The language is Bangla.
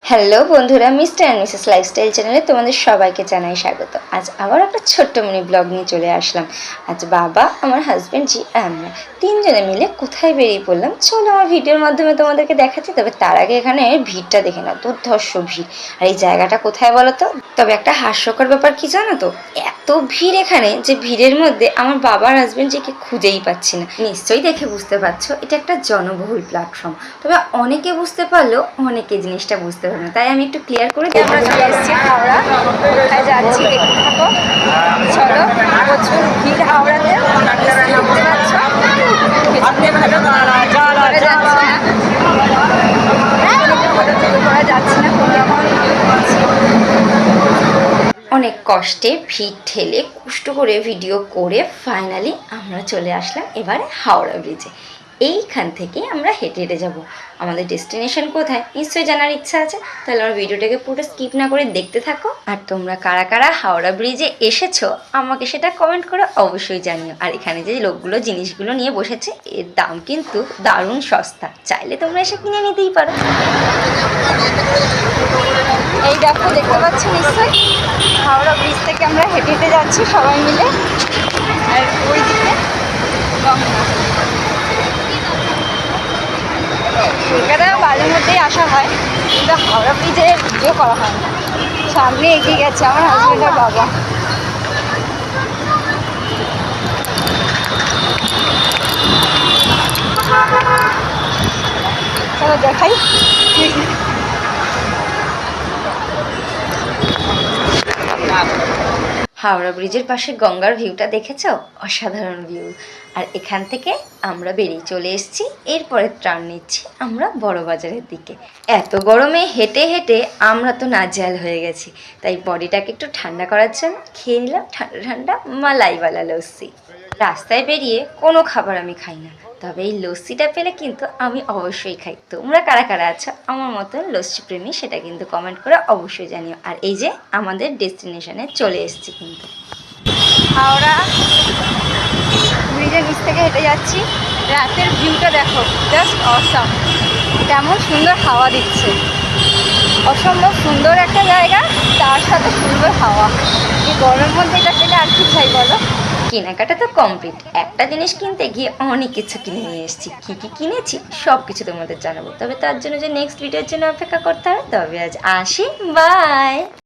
হ্যালো বন্ধুরা, মিস্টার অ্যান্ড মিসেস লাইফস্টাইল চ্যানেলে তোমাদের সবাইকে জানাই স্বাগত। আজ আবার একটা ছোট্ট মিনি ব্লগ নিয়ে চলে আসলাম। আজ বাবা, আমার হাজব্যান্ড জি, আমরা তিনজনে মিলে কোথায় বেরিয়ে পড়লাম, চলো আমার ভিডিওর মাধ্যমে তোমাদেরকে দেখাচ্ছি। তবে তার আগে এখানে ভিড়টা দেখে না, দুর্ধর্ষ ভিড়। আর এই জায়গাটা কোথায় বলো তো? তবে একটা হাস্যকর ব্যাপার কি জানো তো, এত ভিড় এখানে যে ভিড়ের মধ্যে আমার বাবার হাজব্যান্ড জিকে খুঁজেই পাচ্ছি না। নিশ্চয়ই দেখে বুঝতে পারছো এটা একটা জনবহুল প্ল্যাটফর্ম। তবে অনেকে বুঝতে পারলেও অনেকে জিনিসটা বুঝতে পারে না, তাই আমি একটু ক্লিয়ার করে দিই। আমরা চলে এসেছি হাওড়া, কোথায় যাচ্ছি দেখতে থাকো। চলো, প্রচুর ভিড় হাওড়াতে, দেখতে পাচ্ছ। অনেক কষ্টে ভিড় ঠেলে কষ্ট করে ভিডিও করে ফাইনালি আমরা চলে আসলাম এবারে হাওড়া ব্রিজে। এইখান থেকে আমরা হেঁটে হেঁটে যাব। আমাদের ডেস্টিনেশন কোথায় নিশ্চয়ই জানার ইচ্ছা আছে, তাহলে আমার ভিডিওটাকে পুরো স্কিপ না করে দেখতে থাকো। আর তোমরা কারা কারা হাওড়া ব্রিজে এসেছো আমাকে সেটা কমেন্ট করে অবশ্যই জানিও। আর এখানে যে লোকগুলো জিনিসগুলো নিয়ে বসেছে, এর দাম কিন্তু দারুণ সস্তা, চাইলে তোমরা এসে কিনে নিতেই পারো। এই দেখো, দেখতে পাচ্ছ নিশ্চয়ই হাওড়া ব্রিজ থেকে আমরা হেঁটে হেঁটে যাচ্ছি সবাই মিলে। আর ওই দিকে কলকাতায় বাড়ির মধ্যেই আসা হয়, কিন্তু হাওড়া ব্রিজে ভিডিও করা হয় না। সামনে এগিয়ে গেছে আমার হাজব্যান্ডের বাবা। চলো দেখাই। হাওড়া ব্রিজের পাশে গঙ্গার ভিউটা দেখেছো? অসাধারণ ভিউ। আর এখান থেকে আমরা বেরিয়ে চলে এসেছি, এরপরে ট্রান নিচ্ছি আমরা বড়বাজারের দিকে। এত গরমে হেঁটে হেঁটে আমরা তো নাজেহাল হয়ে গেছি, তাই বডিটাকে একটু ঠান্ডা করার জন্য খেয়ে নিলাম ঠান্ডা ঠান্ডা মালাইওয়ালা লস্যি। রাস্তায় বেরিয়ে কোনো খাবার আমি খাই না, তবে এই লস্যিটা পেলে কিন্তু আমি অবশ্যই খাই। তোমরা কারা কারা আছো আমার মতন লস্যি প্রেমী সেটা কিন্তু কমেন্ট করে অবশ্যই জানিও। আর এই যে আমাদের ডেস্টিনেশনে চলে এসেছি কিন্তু হাওড়া ব্রিজের নিচ থেকে হেঁটে যাচ্ছি। রাতের ভিউটা দেখো, জাস্ট অসাম। কেমন সুন্দর হাওয়া দিচ্ছে, অসম্ভব সুন্দর একটা জায়গা, তার সাথে সুন্দর হাওয়া। এই গরমের মধ্যে এটা পেলে আর কি চাই বলো। কেনাকাটা তো কমপ্লিট, একটা জিনিস কিনতে গিয়ে অনেক কিছু কিনে নিয়ে এসেছি। কী কী কিনেছি সব কিছু তোমাদের জানাবো, তবে তার জন্য যে নেক্সট ভিডিওর জন্য অপেক্ষা করতে হবে। তবে আজ আসি, বাই।